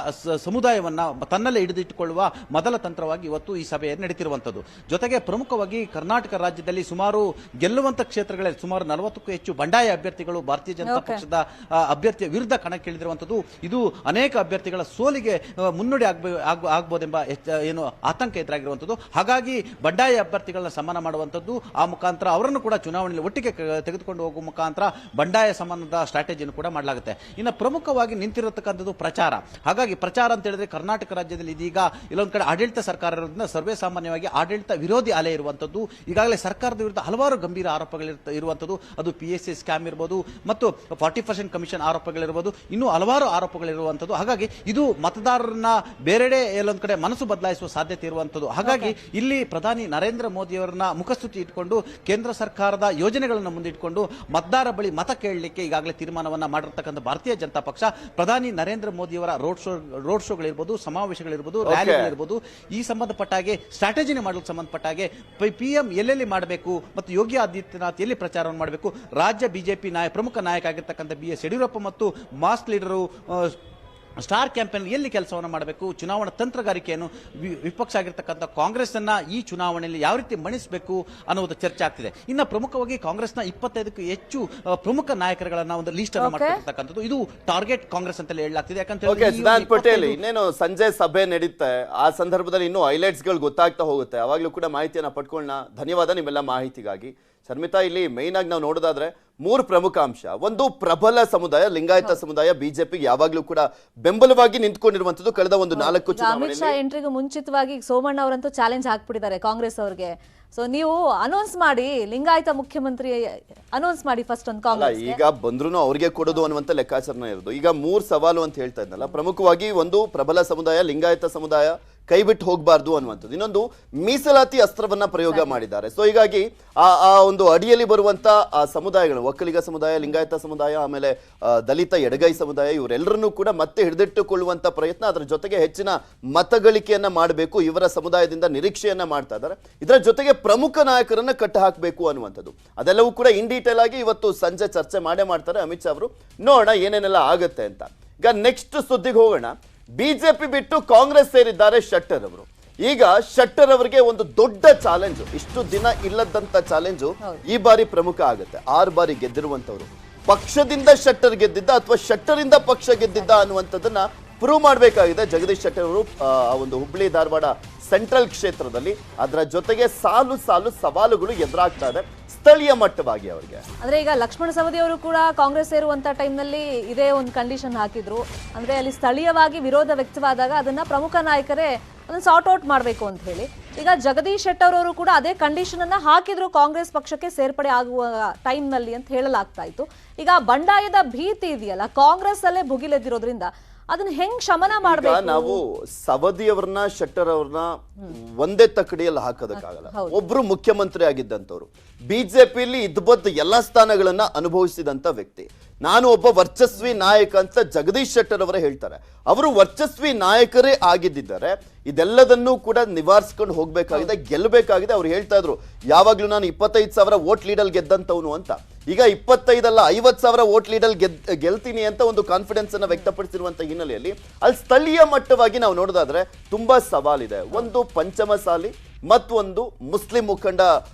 ಸಮುದಾಯವನ್ನ ತನ್ನಲ್ಲೇ ಹಿಡಿದಿಟ್ಟುಕೊಳ್ಳುವ ಮೊದಲ ತಂತ್ರವಾಗಿ ಇವತ್ತು ಈ ಸಭೆ ನಡೀತಿರುವಂತದ್ದು. ಜೊತೆಗೆ ಪ್ರಮುಖವಾಗಿ ಕರ್ನಾಟಕ ರಾಜ್ಯದಲ್ಲಿ ಸುಮಾರು ಗೆಲ್ಲುವಂತ ಕ್ಷೇತ್ರಗಳಲ್ಲಿ ಸುಮಾರು 40ಕ್ಕೂ ಹೆಚ್ಚು ಬಂಡಾಯ ಅಭ್ಯರ್ಥಿಗಳು ಭಾರತೀಯ ಜನತಾ ಪಕ್ಷದ ಅಭ್ಯರ್ಥಿಯ ವಿರುದ್ಧ ಕಣಕ್ಕಿಳಿದಿರುವಂತದ್ದು. ಇದು ಅನೇಕ ಅಭ್ಯರ್ಥಿಗಳ ಸೋಲಿಗೆ ಮುನ್ನುಡಿ ಆಗಬಹುದೆಂಬ ಏನು ಆತಂಕ ಎದುರಾಗಿರುವಂತದ್ದು. ಹಾಗಾಗಿ ಬಂಡಾಯ ಅಭ್ಯರ್ಥಿಗಳನ್ನ ಸಮಾನ ಮಾಡುವಂತದ್ದು, ಆ ಮುಖಾಂತರ ಅವರನ್ನು ಕೂಡ ಚುನಾವಣೆಯಲ್ಲಿ ಒಟ್ಟಿಗೆ ತೆಗೆದುಕೊಂಡು ಹೋಗುವ ಮುಖಾಂತರ ಬಂಡಾಯ ಸಮಾನದ ಸ್ಟ್ರಾಟಜಿಯನ್ನು ಕೂಡ ಮಾಡಲಾಗುತ್ತೆ. ಇನ್ನು ಪ್ರಮುಖವಾಗಿ ನಿಂತಿರತಕ್ಕಂಥದ್ದು ಪ್ರಚಾರ. ಹಾಗಾಗಿ ಪ್ರಚಾರ ಅಂತ ಹೇಳಿದ್ರೆ ಕರ್ನಾಟಕ ರಾಜ್ಯದಲ್ಲಿ ಇದೀಗ ಇಲ್ಲೊಂದು ಕಡೆ ಆಡಳಿತ ಸರ್ಕಾರ ಇರೋದ್ರಿಂದ ಸರ್ವೇ ಸಾಮಾನ್ಯವಾಗಿ ಆಡಳಿತ ವಿರೋಧಿ ಅಲೆ ಇರುವಂತದ್ದು. ಈಗಾಗಲೇ ಸರ್ಕಾರದ ವಿರುದ್ಧ ಹಲವಾರು ಗಂಭೀರ ಆರೋಪಗಳು ಇರುವಂತದ್ದು. ಅದು PSC ಸ್ಕ್ಯಾಮ್ ಇರಬಹುದು ಮತ್ತು 40% ಕಮಿಷನ್ ಆರೋಪಗಳಿರಬಹುದು, ಇನ್ನೂ ಹಲವಾರು ಆರೋಪಗಳಿರುವಂತದ್ದು. ಹಾಗಾಗಿ ಇದು ಮತದಾರರನ್ನ ಬೇರೆಡೆ ಎಲ್ಲೊಂದು ಕಡೆ ಮನಸ್ಸು ಬದಲಾಯಿಸುವ ಸಾಧ್ಯತೆ ಇರುವಂತದ್ದು. ಹಾಗಾಗಿ ಇಲ್ಲಿ ಪ್ರಧಾನಿ ನರೇಂದ್ರ ಮೋದಿ ಅವರನ್ನ ಮುಖಸ್ತುತಿ ಇಟ್ಕೊಂಡು ಕೇಂದ್ರ ಸರ್ಕಾರದ ಯೋಜನೆಗಳನ್ನು ಮುಂದಿಟ್ಕೊಂಡು ಮತದಾರ ಬಳಿ ಮತ ಕೇಳಲಿಕ್ಕೆ ಈಗಾಗಲೇ ತೀರ್ಮಾನವನ್ನ ಮಾಡಿರ್ತಕ್ಕಂಥ ಭಾರತೀಯ ಜನತಾ ಪಕ್ಷ ಪ್ರಧಾನಿ ನರೇಂದ್ರ ಮೋದಿ ಅವರ ರೋಡ್ ಶೋಗಳಿರ್ಬೋದು, ಸಮಾವೇಶಗಳಿರ್ಬೋದು, ರ್ಯಾಲಿಗಳಿರ್ಬೋದು, ಈ ಸಂಬಂಧಪಟ್ಟಾಗೆ ಸ್ಟ್ರಾಟಜಿನ ಮಾಡಲು ಸಂಬಂಧಪಟ್ಟಾಗೆ PM ಎಲ್ಲೆಲ್ಲಿ ಮಾಡಬೇಕು ಮತ್ತು ಯೋಗಿ ಆದಿತ್ಯನಾಥ್ ಎಲ್ಲಿ ಪ್ರಚಾರವನ್ನು ಮಾಡಬೇಕು, ರಾಜ್ಯ ಬಿಜೆಪಿ ಪ್ರಮುಖ ನಾಯಕ ಆಗಿರ್ತಕ್ಕಂಥ BS ಯಡಿಯೂರಪ್ಪ ಮತ್ತು ಮಾಸ್ ಲೀಡರು ಸ್ಟಾರ್ ಕ್ಯಾಂಪೇನ್ ಎಲ್ಲಿ ಕೆಲಸವನ್ನು ಮಾಡಬೇಕು, ಚುನಾವಣಾ ತಂತ್ರಗಾರಿಕೆಯನ್ನು ವಿಪಕ್ಷ ಆಗಿರ್ತಕ್ಕಂಥ ಕಾಂಗ್ರೆಸ್ ಅನ್ನ ಈ ಚುನಾವಣೆಯಲ್ಲಿ ಯಾವ ರೀತಿ ಮಣಿಸಬೇಕು ಅನ್ನೋದು ಚರ್ಚೆ ಆಗ್ತಿದೆ. ಇನ್ನು ಪ್ರಮುಖವಾಗಿ ಕಾಂಗ್ರೆಸ್ನ 25ಕ್ಕೂ ಹೆಚ್ಚು ಪ್ರಮುಖ ನಾಯಕರುಗಳನ್ನ ಒಂದು ಲಿಸ್ಟ್ ಅನ್ನು ಮಾಡ್ತಿರ್ತಕ್ಕಂಥದ್ದು. ಇದು ಟಾರ್ಗೆಟ್ ಕಾಂಗ್ರೆಸ್ ಅಂತ ಹೇಳಲಾಗ್ತಿದೆ. ಯಾಕಂತ ಸಿದ್ಧಾಂತ್ ಪಟೇಲ್, ಇನ್ನೇನು ಸಂಜೆ ಸಭೆ ನಡೀತೆ, ಆ ಸಂದರ್ಭದಲ್ಲಿ ಇನ್ನೂ ಹೈಲೈಟ್ಸ್ ಗಳು ಗೊತ್ತಾಗ್ತಾ ಹೋಗುತ್ತೆ. ಅವಾಗ್ಲೂ ಕೂಡ ಮಾಹಿತಿಯನ್ನ ಪಡ್ಕೊಳ್ಳೋಣ. ಧನ್ಯವಾದ ನಿಮ್ಮೆಲ್ಲ ಮಾಹಿತಿಗಾಗಿ. ಶರ್ಮಿತಾ, ಇಲ್ಲಿ ಮೇನ್ ಆಗಿ ನಾವು ನೋಡೋದಾದ್ರೆ 3 ಪ್ರಮುಖ ಅಂಶ. ಒಂದು, ಪ್ರಬಲ ಸಮುದಾಯ ಲಿಂಗಾಯತ ಸಮುದಾಯ ಬಿಜೆಪಿಗೆ ಯಾವಾಗ್ಲೂ ಕೂಡ ಬೆಂಬಲವಾಗಿ ನಿಂತ್ಕೊಂಡಿರುವಂತದ್ದು ಕಳೆದ ಒಂದು 4 ಚುನಾವಣೆಯಲ್ಲಿ. ಅಮಿತ್ ಶಾ ಎಂಟ್ರಿಗೂ ಮುಂಚಿತವಾಗಿ ಸೋಮಣ್ಣ ಅವರಂತೂ ಚಾಲೆಂಜ್ ಹಾಕ್ಬಿಟ್ಟಿದ್ದಾರೆ ಕಾಂಗ್ರೆಸ್ ಅವ್ರಿಗೆ. ಸೊ ನೀವು ಅನೌನ್ಸ್ ಮಾಡಿ, ಲಿಂಗಾಯತ ಮುಖ್ಯಮಂತ್ರಿ ಅನೌನ್ಸ್ ಮಾಡಿ ಫಸ್ಟ್ ಒಂದು ಕಾಂಗ್ರೆಸ್. ಈಗ ಬಂದ್ರು ಅವ್ರಿಗೆ ಕೊಡೋದು ಅನ್ನುವಂತ ಲೆಕ್ಕಾಚಾರನ ಇರೋದು. ಈಗ 3 ಸವಾಲು ಅಂತ ಹೇಳ್ತಾ ಇದ್ನಲ್ಲ, ಪ್ರಮುಖವಾಗಿ ಒಂದು ಪ್ರಬಲ ಸಮುದಾಯ ಲಿಂಗಾಯತ ಸಮುದಾಯ ಕೈ ಬಿಟ್ಟು ಹೋಗಬಾರ್ದು ಅನ್ನುವಂಥದ್ದು. ಇನ್ನೊಂದು, ಮೀಸಲಾತಿ ಅಸ್ತ್ರವನ್ನ ಪ್ರಯೋಗ ಮಾಡಿದ್ದಾರೆ. ಸೊ ಹೀಗಾಗಿ ಆ ಒಂದು ಅಡಿಯಲ್ಲಿ ಬರುವಂತ ಆ ಸಮುದಾಯಗಳು, ಒಕ್ಕಲಿಗ ಸಮುದಾಯ, ಲಿಂಗಾಯತ ಸಮುದಾಯ, ಆಮೇಲೆ ದಲಿತ ಎಡಗೈ ಸಮುದಾಯ, ಇವರೆಲ್ಲರನ್ನೂ ಕೂಡ ಮತ್ತೆ ಹಿಡಿದಿಟ್ಟುಕೊಳ್ಳುವಂತ ಪ್ರಯತ್ನ, ಅದರ ಜೊತೆಗೆ ಹೆಚ್ಚಿನ ಮತಗಳಿಕೆಯನ್ನ ಮಾಡಬೇಕು, ಇವರ ಸಮುದಾಯದಿಂದ ನಿರೀಕ್ಷೆಯನ್ನ ಮಾಡ್ತಾ ಇದ್ದಾರೆ. ಇದರ ಜೊತೆಗೆ ಪ್ರಮುಖ ನಾಯಕರನ್ನ ಕಟ್ಟ ಹಾಕಬೇಕು ಅನ್ನುವಂಥದ್ದು. ಅದೆಲ್ಲವೂ ಕೂಡ ಇನ್ ಡೀಟೇಲ್ ಆಗಿ ಇವತ್ತು ಸಂಜೆ ಚರ್ಚೆ ಮಾಡೇ ಮಾಡ್ತಾರೆ ಅಮಿತ್ ಶಾ ಅವರು. ನೋಡೋಣ ಏನೇನೆಲ್ಲ ಆಗತ್ತೆ ಅಂತ. ಈಗ ನೆಕ್ಸ್ಟ್ ಸುದ್ದಿಗೆ ಹೋಗೋಣ. ಬಿಜೆಪಿ ಬಿಟ್ಟು ಕಾಂಗ್ರೆಸ್ ಸೇರಿದ್ದಾರೆ ಶೆಟ್ಟರ್ ಅವರು. ಈಗ ಶೆಟ್ಟರ್ ಅವರಿಗೆ ಒಂದು ದೊಡ್ಡ ಚಾಲೆಂಜ್, ಇಷ್ಟು ದಿನ ಇಲ್ಲದಂತ ಚಾಲೆಂಜ್ ಈ ಬಾರಿ ಪ್ರಮುಖ ಆಗುತ್ತೆ. 6 ಬಾರಿ ಗೆದ್ದಿರುವಂತವ್ರು, ಪಕ್ಷದಿಂದ ಶೆಟ್ಟರ್ ಗೆದ್ದಿದ್ದ ಅಥವಾ ಶೆಟ್ಟರಿಂದ ಪಕ್ಷ ಗೆದ್ದಿದ್ದ ಅನ್ನುವಂಥದ್ದನ್ನ ಪ್ರೂವ್ ಮಾಡಬೇಕಾಗಿದೆ ಜಗದೀಶ್ ಶೆಟ್ಟರ್ ಅವರು ಆ ಒಂದು ಹುಬ್ಳಿ ಧಾರವಾಡ ಸೆಂಟ್ರಲ್ ಕ್ಷೇತ್ರದಲ್ಲಿ. ಅದರ ಜೊತೆಗೆ ಸಾಲು ಸವಾಲುಗಳು ಎದುರಾಗ್ತಾ ಇದೆ ಸ್ಥಳೀಯ ಮಟ್ಟವಾಗಿ ಅವರಿಗೆ. ಅಂದ್ರೆ ಈಗ ಲಕ್ಷ್ಮಣ ಸವದಿ ಅವರು ಕೂಡ ಕಾಂಗ್ರೆಸ್ ಸೇರುವಂತ ಟೈಮ್ ನಲ್ಲಿ ಇದೇ ಒಂದು ಕಂಡೀಷನ್ ಹಾಕಿದ್ರು. ಅಂದ್ರೆ ಅಲ್ಲಿ ಸ್ಥಳೀಯವಾಗಿ ವಿರೋಧ ವ್ಯಕ್ತವಾದಾಗ ಅದನ್ನ ಪ್ರಮುಖ ನಾಯಕರೇ ಅದನ್ನ ಸಾರ್ಟ್ ಔಟ್ ಮಾಡಬೇಕು ಅಂತ ಹೇಳಿ. ಈಗ ಜಗದೀಶ್ ಶೆಟ್ಟರ್ ಅವರು ಕೂಡ ಅದೇ ಕಂಡೀಷನ್ ಅನ್ನ ಹಾಕಿದ್ರು ಕಾಂಗ್ರೆಸ್ ಪಕ್ಷಕ್ಕೆ ಸೇರ್ಪಡೆ ಆಗುವ ಟೈಮ್ ನಲ್ಲಿ ಅಂತ ಹೇಳಲಾಗ್ತಾ ಇತ್ತು. ಈಗ ಬಂಡಾಯದ ಭೀತಿ ಇದೆಯಲ್ಲ ಕಾಂಗ್ರೆಸ್ ಅಲ್ಲೇ ಭುಗಿಲೆದ್ದಿರೋದ್ರಿಂದ ಅದನ್ನ ಹೆಂಗ್ ಶಮನ ಮಾಡಬೇಕು? ನಾವು ಸವದಿ ಅವ್ರನ್ನ ಶೆಟ್ಟರ್ ಅವ್ರನ್ನ ಒಂದೇ ತಕ್ಕಡಿಯಲ್ಲಿ ಹಾಕೋದಕ್ಕಾಗಲ್ಲ. ಒಬ್ರು ಮುಖ್ಯಮಂತ್ರಿ ಆಗಿದ್ದಂಥವ್ರು, ಬಿಜೆಪಿಯಲ್ಲಿ ಇದ್ಬದ್ದು ಎಲ್ಲಾ ಸ್ಥಾನಗಳನ್ನ ಅನುಭವಿಸಿದಂತ ವ್ಯಕ್ತಿ. ನಾನು ಒಬ್ಬ ವರ್ಚಸ್ವಿ ನಾಯಕ ಅಂತ ಜಗದೀಶ್ ಶೆಟ್ಟರ್ ಅವರೇ ಹೇಳ್ತಾರೆ. ಅವರು ವರ್ಚಸ್ವಿ ನಾಯಕರೇ ಆಗಿದ್ದಿದ್ದಾರೆ, ಇದೆಲ್ಲದನ್ನೂ ಕೂಡ ನಿವಾರಿಸ್ಕೊಂಡು ಹೋಗ್ಬೇಕಾಗಿದೆ, ಗೆಲ್ಲಬೇಕಾಗಿದೆ. ಅವ್ರು ಹೇಳ್ತಾ ಇದ್ರು ಯಾವಾಗ್ಲೂ ನಾನು 25,000 ವೋಟ್ ಲೀಡಲ್ ಗೆದ್ದಂತವನು ಅಂತ. ಈಗ 25 ಅಲ್ಲ 50,000 ವೋಟ್ ಲೀಡಲ್ ಗೆಲ್ತೀನಿ ಅಂತ ಒಂದು ಕಾನ್ಫಿಡೆನ್ಸ್ ಅನ್ನ ವ್ಯಕ್ತಪಡಿಸಿರುವಂತ ಹಿನ್ನೆಲೆಯಲ್ಲಿ ಅಲ್ಲಿ ಸ್ಥಳೀಯ ಮಟ್ಟವಾಗಿ ನಾವು ನೋಡೋದಾದ್ರೆ ತುಂಬಾ ಸವಾಲಿದೆ. ಒಂದು ಪಂಚಮಸಾಲಿ ಮತ್ತೊಂದು ಮುಸ್ಲಿಂ ಮುಖಂಡ,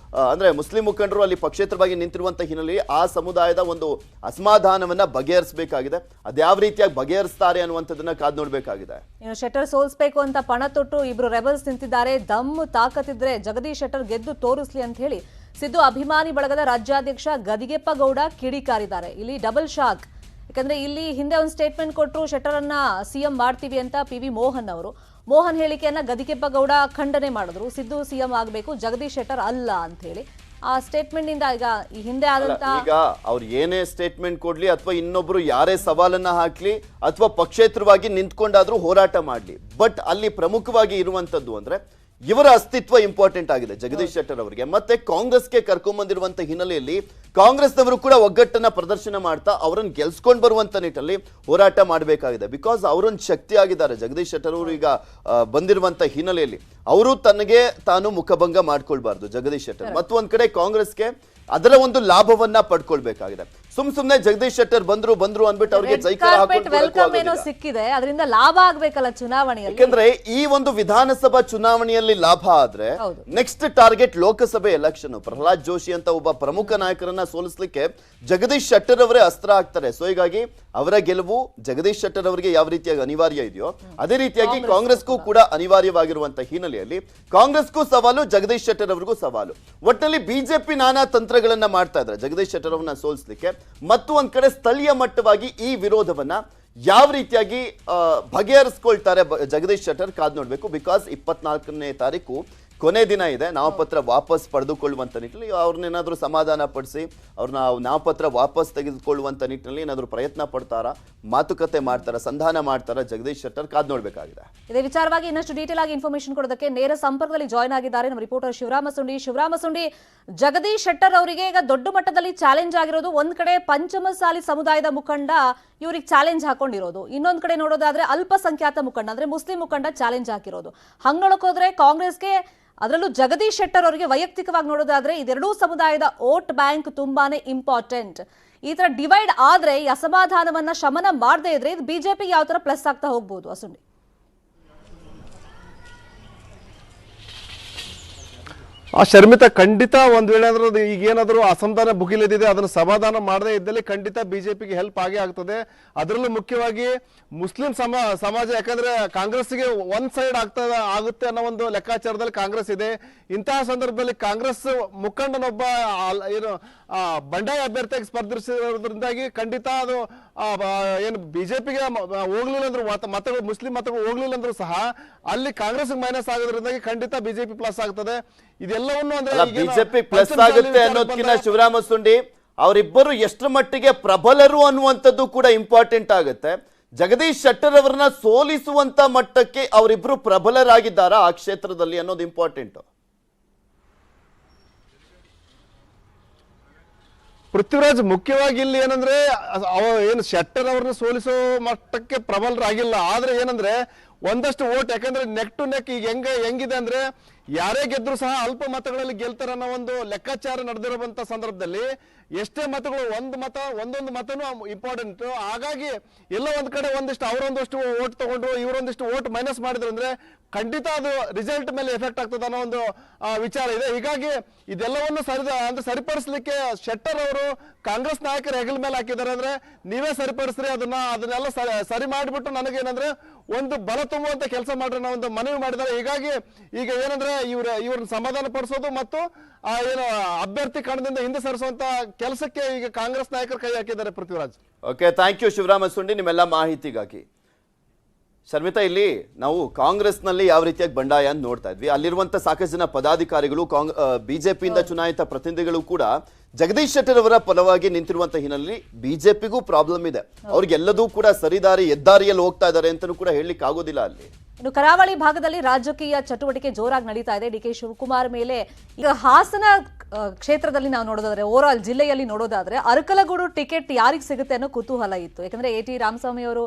ಅಂದ್ರೆ ಮುಸ್ಲಿಂ ಮುಖಂಡರು ಅಲ್ಲಿ ಪಕ್ಷೇತರವಾಗಿ ನಿಂತಿರುವಂತ ಹಿನ್ನೆಲೆಯಲ್ಲಿ ಆ ಸಮುದಾಯದ ಒಂದು ಅಸಮಾಧಾನವನ್ನ ಬಗೆಹರಿಸಬೇಕಾಗಿದೆ. ಅದ್ಯಾವ ರೀತಿಯಾಗಿ ಬಗೆಹರಿಸ್ತಾರೆ ಅನ್ನುವಂಥದ್ದನ್ನ ಕಾದ್ ನೋಡ್ಬೇಕಾಗಿದೆ. ಶೆಟ್ಟರ್ ಸೋಲ್ಸ್ಬೇಕು ಅಂತ ಪಣ ತೊಟ್ಟು ಇಬ್ರು ರೆಬಲ್ಸ್ ನಿಂತಿದ್ದಾರೆ. ದಮ್ಮು ತಾಕತ್ತಿದ್ರೆ ಜಗದೀಶ್ ಶೆಟ್ಟರ್ ಗೆದ್ದು ತೋರಿಸ್ಲಿ ಅಂತ ಹೇಳಿ ಸಿದ್ದು ಅಭಿಮಾನಿ ಬಳಗದ ರಾಜ್ಯಾಧ್ಯಕ್ಷ ಗದಿಗೆಪ್ಪ ಗೌಡ ಕಿಡಿಕಾರಿದ್ದಾರೆ. ಇಲ್ಲಿ ಡಬಲ್ ಶಾಕ್, ಯಾಕಂದ್ರೆ ಇಲ್ಲಿ ಹಿಂದೆ ಒಂದು ಸ್ಟೇಟ್ಮೆಂಟ್ ಕೊಟ್ಟರು ಶೆಟ್ಟರ್ ಅನ್ನ ಸಿಎಂ ಮಾಡ್ತೀವಿ ಅಂತ PV ಮೋಹನ್ ಅವರು. ಮೋಹನ್ ಹೇಳಿಕೆಯನ್ನ ಗದಿಗೆಪ್ಪ ಗೌಡ ಖಂಡನೆ ಮಾಡಿದ್ರು. ಸಿದ್ದು ಸಿಎಂ ಆಗಬೇಕು, ಜಗದೀಶ್ ಶೆಟ್ಟರ್ ಅಲ್ಲ ಅಂತ ಹೇಳಿ. ಆ ಸ್ಟೇಟ್ಮೆಂಟ್ ನಿಂದ ಈಗ ಈ ಹಿಂದೆ ಆದಂತ ಈಗ ಅವ್ರು ಏನೇ ಸ್ಟೇಟ್ಮೆಂಟ್ ಕೊಡ್ಲಿ ಅಥವಾ ಇನ್ನೊಬ್ರು ಯಾರೇ ಸವಾಲನ್ನ ಹಾಕ್ಲಿ ಅಥವಾ ಪಕ್ಷೇತರವಾಗಿ ನಿಂತ್ಕೊಂಡಾದ್ರೂ ಹೋರಾಟ ಮಾಡ್ಲಿ, ಬಟ್ ಅಲ್ಲಿ ಪ್ರಮುಖವಾಗಿ ಇರುವಂತದ್ದು ಅಂದ್ರೆ ಇವರ ಅಸ್ತಿತ್ವ ಇಂಪಾರ್ಟೆಂಟ್ ಆಗಿದೆ ಜಗದೀಶ್ ಶೆಟ್ಟರ್ ಅವರಿಗೆ. ಮತ್ತೆ ಕಾಂಗ್ರೆಸ್ಗೆ ಕರ್ಕೊಂಡ್ಬಂದಿರುವಂತ ಹಿನ್ನೆಲೆಯಲ್ಲಿ ಕಾಂಗ್ರೆಸ್ನವರು ಕೂಡ ಒಗ್ಗಟ್ಟನ್ನ ಪ್ರದರ್ಶನ ಮಾಡ್ತಾ ಅವರನ್ನು ಗೆಲ್ಸ್ಕೊಂಡ್ ಬರುವಂತ ನಿಟ್ಟಲ್ಲಿ ಹೋರಾಟ ಮಾಡಬೇಕಾಗಿದೆ. ಬಿಕಾಸ್ ಅವರೊಂದು ಶಕ್ತಿ ಆಗಿದ್ದಾರೆ ಜಗದೀಶ್ ಶೆಟ್ಟರ್ ಅವರು. ಈಗ ಬಂದಿರುವಂತ ಹಿನ್ನೆಲೆಯಲ್ಲಿ ಅವರು ತನಗೆ ತಾನು ಮುಖಭಂಗ ಮಾಡ್ಕೊಳ್ಬಾರ್ದು ಜಗದೀಶ್ ಶೆಟ್ಟರ್. ಮತ್ತೊಂದ್ ಕಡೆ ಕಾಂಗ್ರೆಸ್ಗೆ ಅದರ ಒಂದು ಲಾಭವನ್ನ ಪಡ್ಕೊಳ್ಬೇಕಾಗಿದೆ. ಸುಮ್ನೆ ಜಗದೀಶ್ ಶೆಟ್ಟರ್ ಬಂದ್ರು ಅಂದ್ಬಿಟ್ಟು ಅವ್ರಿಗೆ ಜೈಕಾರ ಸಿಕ್ಕಿದೆ, ಅದರಿಂದ ಲಾಭ ಆಗ್ಬೇಕಲ್ಲ ಚುನಾವಣೆಯಲ್ಲಿ. ಯಾಕಂದ್ರೆ ಈ ಒಂದು ವಿಧಾನಸಭಾ ಚುನಾವಣೆಯಲ್ಲಿ ಲಾಭ ಆದ್ರೆ ನೆಕ್ಸ್ಟ್ ಟಾರ್ಗೆಟ್ ಲೋಕಸಭೆ ಎಲೆಕ್ಷನ್. ಪ್ರಹ್ಲಾದ್ ಜೋಶಿ ಅಂತ ಒಬ್ಬ ಪ್ರಮುಖ ನಾಯಕರನ್ನ ಸೋಲಿಸಲಿಕ್ಕೆ ಜಗದೀಶ್ ಶೆಟ್ಟರ್ ಅವರೇ ಅಸ್ತ್ರ ಆಗ್ತಾರೆ. ಸೊ ಹೀಗಾಗಿ ಅವರ ಗೆಲುವು ಜಗದೀಶ್ ಶೆಟ್ಟರ್ ಅವರಿಗೆ ಯಾವ ರೀತಿಯಾಗಿ ಅನಿವಾರ್ಯ ಇದೆಯೋ ಅದೇ ರೀತಿಯಾಗಿ ಕಾಂಗ್ರೆಸ್ಗೂ ಕೂಡ ಅನಿವಾರ್ಯವಾಗಿರುವಂತ ಹಿನ್ನೆಲೆಯಲ್ಲಿ ಕಾಂಗ್ರೆಸ್ಗೂ ಸವಾಲು, ಜಗದೀಶ್ ಶೆಟ್ಟರ್ ಅವರಿಗೂ ಸವಾಲು. ಒಟ್ಟಿನಲ್ಲಿ ಬಿಜೆಪಿ ನಾನಾ ತಂತ್ರಗಳನ್ನ ಮಾಡ್ತಾ ಇದ್ದಾರೆ ಜಗದೀಶ್ ಶೆಟ್ಟರ್ ಅವರನ್ನ ಸೋಲಿಸಲಿಕ್ಕೆ. ಮತ್ತು ಒಂದ್ ಕಡೆ ಸ್ಥಳೀಯ ಮಟ್ಟವಾಗಿ ಈ ವಿರೋಧವನ್ನ ಯಾವ ರೀತಿಯಾಗಿ ಬಗೆಹರಿಸ್ಕೊಳ್ತಾರೆ ಜಗದೀಶ್ ಶೆಟ್ಟರ್ ಕಾದ್ ನೋಡ್ಬೇಕು. ಬಿಕಾಸ್ 24ನೇ ತಾರೀಕು ಕೊನೆ ದಿನ ಇದೆ. ನಾಮಪತ್ರ ವಾಪಸ್ ಪಡೆದುಕೊಳ್ಳುವಂತ ನಿಟ್ಟಿನಲ್ಲಿ ಅವ್ರನ್ನೇನಾದ್ರೂ ಸಮಾಧಾನ ಪಡಿಸಿ ಅವ್ರನ್ನ ನಾಮಪತ್ರ ವಾಪಸ್ ತೆಗೆದುಕೊಳ್ಳುವಂತ ನಿಟ್ಟಿನಲ್ಲಿ ಏನಾದ್ರೂ ಪ್ರಯತ್ನ ಪಡ್ತಾರಾ, ಮಾತುಕತೆ ಮಾಡ್ತಾರ, ಸಂಧಾನ ಮಾಡ್ತಾರ ಜಗದೀಶ್ ಶೆಟ್ಟರ್ ಕಾದ್ ನೋಡ್ಬೇಕಾಗಿದೆ. ಇದೇ ವಿಚಾರವಾಗಿ ಇನ್ನಷ್ಟು ಡೀಟೇಲ್ ಆಗಿ ಇನ್ಫಾರ್ಮೇಶನ್ ಕೊಡೋದಕ್ಕೆ ನೇರ ಸಂಪರ್ಕದಲ್ಲಿ ಜಾಯ್ನ್ ಆಗಿದ್ದಾರೆ ನಮ್ಮ ರಿಪೋರ್ಟರ್ ಶಿವರಾಮ ಸುಂಡಿ. ಜಗದೀಶ್ ಶೆಟ್ಟರ್ ಅವರಿಗೆ ಈಗ ದೊಡ್ಡ ಮಟ್ಟದಲ್ಲಿ ಚಾಲೆಂಜ್ ಆಗಿರೋದು, ಒಂದ್ ಕಡೆ ಪಂಚಮಸಾಲಿ ಸಮುದಾಯದ ಮುಖಂಡ ಇವ್ರಿಗೆ ಚಾಲೆಂಜ್ ಹಾಕೊಂಡಿರೋದು, ಇನ್ನೊಂದ್ ಕಡೆ ನೋಡೋದಾದ್ರೆ ಅಲ್ಪಸಂಖ್ಯಾತ ಮುಖಂಡ ಅಂದ್ರೆ ಮುಸ್ಲಿಂ ಮುಖಂಡ ಚಾಲೆಂಜ್ ಹಾಕಿರೋದು. ಹಂಗ್ ನೋಡೋಕೋದ್ರೆ ಕಾಂಗ್ರೆಸ್ಗೆ, ಅದರಲ್ಲೂ ಜಗದೀಶ್ ಶೆಟ್ಟರ್ ಅವರಿಗೆ ವೈಯಕ್ತಿಕವಾಗಿ ನೋಡೋದಾದ್ರೆ ಇದೆರಡೂ ಸಮುದಾಯದ ವೋಟ್ ಬ್ಯಾಂಕ್ ತುಂಬಾನೇ ಇಂಪಾರ್ಟೆಂಟ್. ಈ ತರ ಡಿವೈಡ್ ಆದ್ರೆ ಈ ಅಸಮಾಧಾನವನ್ನ ಶಮನ ಮಾಡದೇ ಇದ್ರೆ ಇದು ಬಿಜೆಪಿಗೆ ಯಾವ ತರ ಪ್ಲಸ್ ಆಗ್ತಾ ಹೋಗ್ಬೋದು ಅಸುಂಡಿ? ಶರ್ಮಿತಾ, ಖಂಡಿತ ಒಂದ್ ವೇಳೆ ಅಂದ್ರೆ ಈಗ ಏನಾದ್ರು ಅಸಮಾಧಾನ ಭುಗಿಲೆದಿದೆ ಅದನ್ನು ಸಮಾಧಾನ ಮಾಡದೇ ಇದ್ದಲ್ಲಿ ಖಂಡಿತ ಬಿಜೆಪಿಗೆ ಹೆಲ್ಪ್ ಆಗೇ ಆಗ್ತದೆ. ಅದರಲ್ಲೂ ಮುಖ್ಯವಾಗಿ ಮುಸ್ಲಿಂ ಸಮಾಜ, ಯಾಕಂದ್ರೆ ಕಾಂಗ್ರೆಸ್ಗೆ ಒಂದ್ ಸೈಡ್ ಆಗುತ್ತೆ ಅನ್ನೋ ಒಂದು ಲೆಕ್ಕಾಚಾರದಲ್ಲಿ ಕಾಂಗ್ರೆಸ್ ಇದೆ. ಇಂತಹ ಸಂದರ್ಭದಲ್ಲಿ ಕಾಂಗ್ರೆಸ್ ಮುಖಂಡನೊಬ್ಬ ಏನು ಬಂಡಾಯ ಅಭ್ಯರ್ಥಿಯಾಗಿ ಸ್ಪರ್ಧಿಸಿರೋದ್ರಿಂದಾಗಿ ಖಂಡಿತ ಅದು ಏನು ಬಿಜೆಪಿಗೆ ಹೋಗ್ಲಿಲ್ಲ ಅಂದ್ರು ಮತಗಳು, ಮುಸ್ಲಿಂ ಮತಗಳು ಹೋಗ್ಲಿಲ್ಲ ಅಂದ್ರೂ ಸಹ ಅಲ್ಲಿ ಕಾಂಗ್ರೆಸ್ ಮೈನಸ್ ಆಗೋದ್ರಿಂದಾಗಿ ಖಂಡಿತ ಬಿಜೆಪಿ ಪ್ಲಸ್ ಆಗ್ತದೆ. ಇದೆಲ್ಲವನ್ನು ಅಂದ್ರೆ ಬಿಜೆಪಿ ಪ್ಲಸ್ ಆಗುತ್ತೆ ಅನ್ನೋದಕ್ಕಿಂತ ಶಿವರಾಮ ಸುಂಡಿ ಅವರಿಬ್ಬರು ಎಷ್ಟರ ಮಟ್ಟಿಗೆ ಪ್ರಬಲರು ಅನ್ನುವಂಥದ್ದು ಕೂಡ ಇಂಪಾರ್ಟೆಂಟ್ ಆಗುತ್ತೆ. ಜಗದೀಶ್ ಶೆಟ್ಟರ್ ಅವರನ್ನ ಸೋಲಿಸುವಂತ ಮಟ್ಟಕ್ಕೆ ಅವರಿಬ್ರು ಪ್ರಬಲರಾಗಿದ್ದಾರಾ ಆ ಕ್ಷೇತ್ರದಲ್ಲಿ ಅನ್ನೋದು ಇಂಪಾರ್ಟೆಂಟ್. ಪೃಥ್ವಿರಾಜ್, ಮುಖ್ಯವಾಗಿ ಇಲ್ಲಿ ಏನಂದ್ರೆ ಏನು ಶೆಟ್ಟರ್ ಅವ್ರನ್ನ ಸೋಲಿಸೋ ಮಟ್ಟಕ್ಕೆ ಪ್ರಬಲರಾಗಿಲ್ಲ. ಆದ್ರೆ ಏನಂದ್ರೆ ಒಂದಷ್ಟು ಓಟ್, ಯಾಕಂದ್ರೆ ನೆಕ್ ಟು ನೆಕ್ ಈಗ ಹೆಂಗಿದೆ ಅಂದ್ರೆ ಯಾರೇ ಗೆದ್ರು ಸಹ ಅಲ್ಪ ಮತಗಳಲ್ಲಿ ಗೆಲ್ತಾರ ಅನ್ನೋ ಒಂದು ಲೆಕ್ಕಾಚಾರ ನಡೆದಿರುವಂತ ಸಂದರ್ಭದಲ್ಲಿ ಎಷ್ಟೇ ಮತಗಳು ಒಂದೊಂದು ಮತನೂ ಇಂಪಾರ್ಟೆಂಟ್. ಹಾಗಾಗಿ ಎಲ್ಲ ಒಂದ್ ಕಡೆ ಒಂದಿಷ್ಟು ಅವರೊಂದಷ್ಟು ಓಟ್ ತಗೊಂಡ್ರು, ಇವರೊಂದಿಷ್ಟು ಓಟ್ ಮೈನಸ್ ಮಾಡಿದ್ರು ಅಂದ್ರೆ ಖಂಡಿತ ಅದು ರಿಸಲ್ಟ್ ಮೇಲೆ ಎಫೆಕ್ಟ್ ಆಗ್ತದೆ ಅನ್ನೋ ಒಂದು ವಿಚಾರ ಇದೆ. ಹೀಗಾಗಿ ಇದೆಲ್ಲವನ್ನು ಸರಿಪಡಿಸಲಿಕ್ಕೆ ಶೆಟ್ಟರ್ ಅವರು ಕಾಂಗ್ರೆಸ್ ನಾಯಕರ ಹೆಗಲ ಮೇಲೆ ಹಾಕಿದ್ದಾರೆ. ಅಂದ್ರೆ ನೀವೇ ಸರಿಪಡಿಸ್ರಿ, ಅದನ್ನೆಲ್ಲ ಸರಿ ಮಾಡಿಬಿಟ್ಟು ನನಗೇನಂದ್ರೆ ಒಂದು ಬಲ ತುಂಬುವಂತ ಕೆಲಸ ಮಾಡ್ರಿ ಅನ್ನೋ ಒಂದು ಮನವಿ ಮಾಡಿದ್ದಾರೆ. ಹೀಗಾಗಿ ಈಗ ಏನಂದ್ರೆ ಇವ್ರನ್ನ ಸಮಾಧಾನ ಪಡಿಸೋದು ಮತ್ತು ಏನು ಅಭ್ಯರ್ಥಿ ಕಣದಿಂದ ಹಿಂದೆ ಸರಿಸುವಂತ ಕೆಲಸಕ್ಕೆ ಈಗ ಕಾಂಗ್ರೆಸ್ ನಾಯಕರು ಕೈ ಹಾಕಿದ್ದಾರೆ. Prithviraj, okay, thank you Shivarama Sundi ನಿಮ್ಮೆಲ್ಲ ಮಾಹಿತಿಗಾಗಿ. ಶರ್ಮಿತಾ, ಇಲ್ಲಿ ನಾವು ಕಾಂಗ್ರೆಸ್ನಲ್ಲಿ ಯಾವ ರೀತಿಯಾಗಿ ಬಂಡಾಯ ಅಂತ ನೋಡ್ತಾ ಇದ್ವಿ. ಅಲ್ಲಿರುವಂತ ಸಾಕಷ್ಟು ಜನ ಪದಾಧಿಕಾರಿಗಳು, ಬಿಜೆಪಿಯಿಂದ ಚುನಾಯಿತ ಪ್ರತಿನಿಧಿಗಳು ಕೂಡ ಜಗದೀಶ್ ಶೆಟ್ಟರ್ ಅವರ ಪರವಾಗಿ ನಿಂತಿರುವಂತ ಹಿನ್ನೆಲೆಯಲ್ಲಿ ಬಿಜೆಪಿಗೂ ಪ್ರಾಬ್ಲಮ್ ಇದೆ. ಅವ್ರಿಗೆಲ್ಲದೂ ಕೂಡ ಸರಿದಾರಿ ಹೆದ್ದಾರಿಯಲ್ಲಿ ಹೋಗ್ತಾ ಇದ್ದಾರೆ ಅಂತಲೂ ಕೂಡ ಹೇಳಲಿಕ್ಕೆ ಆಗೋದಿಲ್ಲ ಅಲ್ಲಿ. ಇನ್ನು ಕರಾವಳಿ ಭಾಗದಲ್ಲಿ ರಾಜಕೀಯ ಚಟುವಟಿಕೆ ಜೋರಾಗಿ ನಡೀತಾ ಇದೆ. ಡಿ ಕೆ ಶಿವಕುಮಾರ್ ಮೇಲೆ ಈಗ ಹಾಸನ ಕ್ಷೇತ್ರದಲ್ಲಿ ನಾವು ನೋಡೋದಾದ್ರೆ, ಓವರ್ ಆಲ್ ಜಿಲ್ಲೆಯಲ್ಲಿ ನೋಡೋದಾದ್ರೆ ಅರಕಲಗೂಡು ಟಿಕೆಟ್ ಯಾರಿಗೆ ಸಿಗುತ್ತೆ ಅನ್ನೋ ಕುತೂಹಲ ಇತ್ತು. ಯಾಕಂದ್ರೆ ಎ ಟಿ ರಾಮಸ್ವಾಮಿ ಅವರು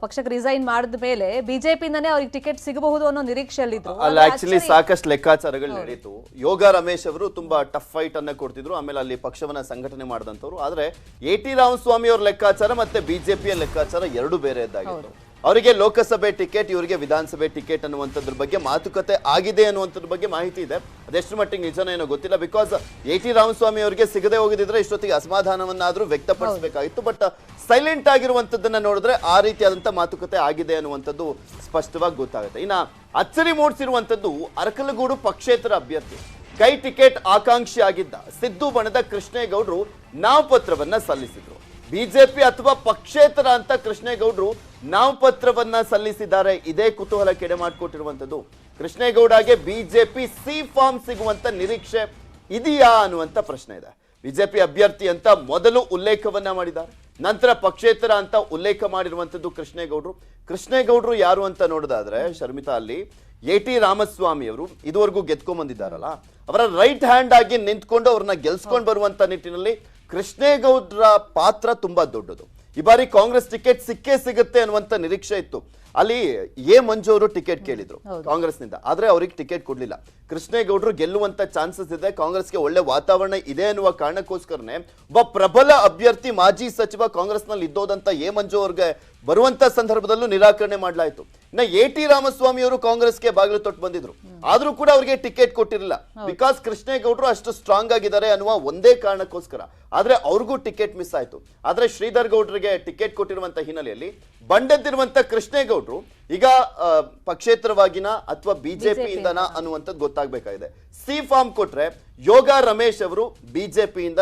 ಪಕ್ಷಕ್ಕೆ ರಿಸೈನ್ ಮಾಡಿದ ಮೇಲೆ ಬಿಜೆಪಿಯಿಂದನೇ ಅವ್ರಿಗೆ ಟಿಕೆಟ್ ಸಿಗಬಹುದು ಅನ್ನೋ ನಿರೀಕ್ಷೆಯಲ್ಲಿದ್ರು. ಅಲ್ಲಿ ಆಕ್ಚುಲಿ ಸಾಕಷ್ಟು ಲೆಕ್ಕಾಚಾರಗಳು ನಡೀತು. ಯೋಗ ರಮೇಶ್ ಅವರು ತುಂಬಾ ಟಫ್ ಫೈಟ್ ಅನ್ನ ಕೊಡ್ತಿದ್ರು, ಆಮೇಲೆ ಅಲ್ಲಿ ಪಕ್ಷವನ್ನ ಸಂಘಟನೆ ಮಾಡಿದಂತವ್ರು. ಆದ್ರೆ ಎ ಟಿ ರಾಮಸ್ವಾಮಿ ಅವ್ರ ಲೆಕ್ಕಾಚಾರ ಮತ್ತೆ ಬಿಜೆಪಿಯ ಲೆಕ್ಕಾಚಾರ ಎರಡು ಬೇರೆ ಇದ್ದಾಗಿತ್ತು. ಅವರಿಗೆ ಲೋಕಸಭೆ ಟಿಕೆಟ್, ಇವರಿಗೆ ವಿಧಾನಸಭೆ ಟಿಕೆಟ್ ಅನ್ನುವಂಥದ್ರ ಬಗ್ಗೆ ಮಾತುಕತೆ ಆಗಿದೆ ಅನ್ನುವಂಥದ್ರ ಬಗ್ಗೆ ಮಾಹಿತಿ ಇದೆ. ಅದೆಷ್ಟು ಮಟ್ಟಿಗೆ ನಿಜನೋ ಏನೋ ಗೊತ್ತಿಲ್ಲ. ಬಿಕಾಸ್ ಎ ಟಿ ರಾಮಸ್ವಾಮಿ ಅವರಿಗೆ ಸಿಗದೆ ಹೋಗಿದ್ರೆ ಇಷ್ಟೊತ್ತಿಗೆ ಅಸಮಾಧಾನವನ್ನಾದ್ರೂ ವ್ಯಕ್ತಪಡಿಸಬೇಕಾಗಿತ್ತು. ಬಟ್ ಸೈಲೆಂಟ್ ಆಗಿರುವಂತದ್ದನ್ನ ನೋಡಿದ್ರೆ ಆ ರೀತಿಯಾದಂತ ಮಾತುಕತೆ ಆಗಿದೆ ಅನ್ನುವಂಥದ್ದು ಸ್ಪಷ್ಟವಾಗಿ ಗೊತ್ತಾಗುತ್ತೆ. ಇನ್ನ ಅಚ್ಚರಿ ಮೂಡಿಸಿರುವಂತದ್ದು ಅರಕಲಗೂಡು ಪಕ್ಷೇತರ ಅಭ್ಯರ್ಥಿ, ಕೈ ಟಿಕೆಟ್ ಆಕಾಂಕ್ಷಿ ಆಗಿದ್ದ ಸಿದ್ದು ಬಣದ ಕೃಷ್ಣೇಗೌಡರು ನಾಮಪತ್ರವನ್ನ ಸಲ್ಲಿಸಿದ್ರು. ಬಿಜೆಪಿ ಅಥವಾ ಪಕ್ಷೇತರ ಅಂತ ಕೃಷ್ಣೇಗೌಡರು ನಾಮಪತ್ರವನ್ನ ಸಲ್ಲಿಸಿದ್ದಾರೆ. ಇದೇ ಕುತೂಹಲ ಕೆಡೆ ಮಾಡಿಕೊಟ್ಟಿರುವಂತದ್ದು. ಕೃಷ್ಣೇಗೌಡಗೆ ಬಿಜೆಪಿ ಸಿ ಫಾರ್ಮ್ ಸಿಗುವಂತ ನಿರೀಕ್ಷೆ ಇದೆಯಾ ಅನ್ನುವಂತ ಪ್ರಶ್ನೆ ಇದೆ. ಬಿಜೆಪಿ ಅಭ್ಯರ್ಥಿ ಅಂತ ಮೊದಲು ಉಲ್ಲೇಖವನ್ನ ಮಾಡಿದ್ದಾರೆ, ನಂತರ ಪಕ್ಷೇತರ ಅಂತ ಉಲ್ಲೇಖ ಮಾಡಿರುವಂತದ್ದು ಕೃಷ್ಣೇಗೌಡರು ಯಾರು ಅಂತ ನೋಡೋದಾದ್ರೆ, ಶರ್ಮಿತಾ, ಅಲ್ಲಿ ಎ ಟಿ ರಾಮಸ್ವಾಮಿ ಅವರು ಇದುವರೆಗೂ ಗೆದ್ಕೊಂಡ್ ಬಂದಿದ್ದಾರಲ್ಲ, ಅವರ ರೈಟ್ ಹ್ಯಾಂಡ್ ಆಗಿ ನಿಂತ್ಕೊಂಡು ಅವ್ರನ್ನ ಗೆಲ್ಸ್ಕೊಂಡು ಬರುವಂತ ನಿಟ್ಟಿನಲ್ಲಿ ಕೃಷ್ಣೇಗೌಡರ ಪಾತ್ರ ತುಂಬಾ ದೊಡ್ಡದು. ಈ ಬಾರಿ ಕಾಂಗ್ರೆಸ್ ಟಿಕೆಟ್ ಸಿಕ್ಕೇ ಸಿಗುತ್ತೆ ಅನ್ನುವಂತ ನಿರೀಕ್ಷೆ ಇತ್ತು. ಅಲ್ಲಿ ಎ ಮಂಜು ಅವರು ಟಿಕೆಟ್ ಕೇಳಿದ್ರು ಕಾಂಗ್ರೆಸ್ನಿಂದ, ಆದ್ರೆ ಅವ್ರಿಗೆ ಟಿಕೆಟ್ ಕೊಡ್ಲಿಲ್ಲ. ಕೃಷ್ಣೇಗೌಡರು ಗೆಲ್ಲುವಂತ ಚಾನ್ಸಸ್ ಇದೆ, ಕಾಂಗ್ರೆಸ್ಗೆ ಒಳ್ಳೆ ವಾತಾವರಣ ಇದೆ ಅನ್ನುವ ಕಾರಣಕ್ಕೋಸ್ಕರನೇ ಒಬ್ಬ ಪ್ರಬಲ ಅಭ್ಯರ್ಥಿ, ಮಾಜಿ ಸಚಿವ ಕಾಂಗ್ರೆಸ್ನಲ್ಲಿ ಇದ್ದೋದಂತ ಎ ಮಂಜು ಅವ್ರಿಗೆ ಬರುವಂತ ಸಂದರ್ಭದಲ್ಲೂ ನಿರಾಕರಣೆ ಮಾಡಲಾಯಿತು. ಇನ್ನ ಎ ಟಿ ರಾಮಸ್ವಾಮಿ ಅವರು ಕಾಂಗ್ರೆಸ್ಗೆ ಬಾಗಿಲು ತೊಟ್ಟು ಬಂದಿದ್ರು, ಆದ್ರೂ ಕೂಡ ಅವರಿಗೆ ಟಿಕೆಟ್ ಕೊಟ್ಟಿರಲಿಲ್ಲ. ಬಿಕಾಸ್ ಕೃಷ್ಣೇಗೌಡರು ಅಷ್ಟು ಸ್ಟ್ರಾಂಗ್ ಆಗಿದ್ದಾರೆ ಅನ್ನುವ ಒಂದೇ ಕಾರಣಕ್ಕೋಸ್ಕರ. ಆದ್ರೆ ಅವ್ರಿಗೂ ಟಿಕೆಟ್ ಮಿಸ್ ಆಯ್ತು. ಆದ್ರೆ ಶ್ರೀಧರ್ ಗೌಡ್ರಿಗೆ ಟಿಕೆಟ್ ಕೊಟ್ಟಿರುವಂತ ಹಿನ್ನೆಲೆಯಲ್ಲಿ ಬಂಡೆದ್ದಿರುವಂತ ಕೃಷ್ಣೇಗೌಡರು ಈಗ ಪಕ್ಷೇತರವಾಗಿನ ಅಥವಾ ಬಿಜೆಪಿಯಿಂದನ ಅನ್ನುವಂಥದ್ದು ಗೊತ್ತಾಗಬೇಕಾಗಿದೆ. ಸಿ ಫಾರ್ಮ್ ಕೊಟ್ರೆ ಯೋಗ ರಮೇಶ್ ಅವರು ಬಿಜೆಪಿಯಿಂದ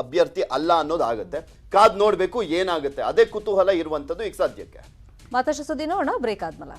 ಅಭ್ಯರ್ಥಿ ಅಲ್ಲ ಅನ್ನೋದಾಗುತ್ತೆ. ಕಾದ್ ನೋಡ್ಬೇಕು ಏನಾಗುತ್ತೆ. ಅದೇ ಕುತೂಹಲ ಇರುವಂತದ್ದು ಈಗ ಸದ್ಯಕ್ಕೆ. ಮತ್ತಷ್ಟು ಸುದ್ದಿ ನೋಡೋಣ ಬ್ರೇಕ್ ಆದ್ಮೇಲೆ.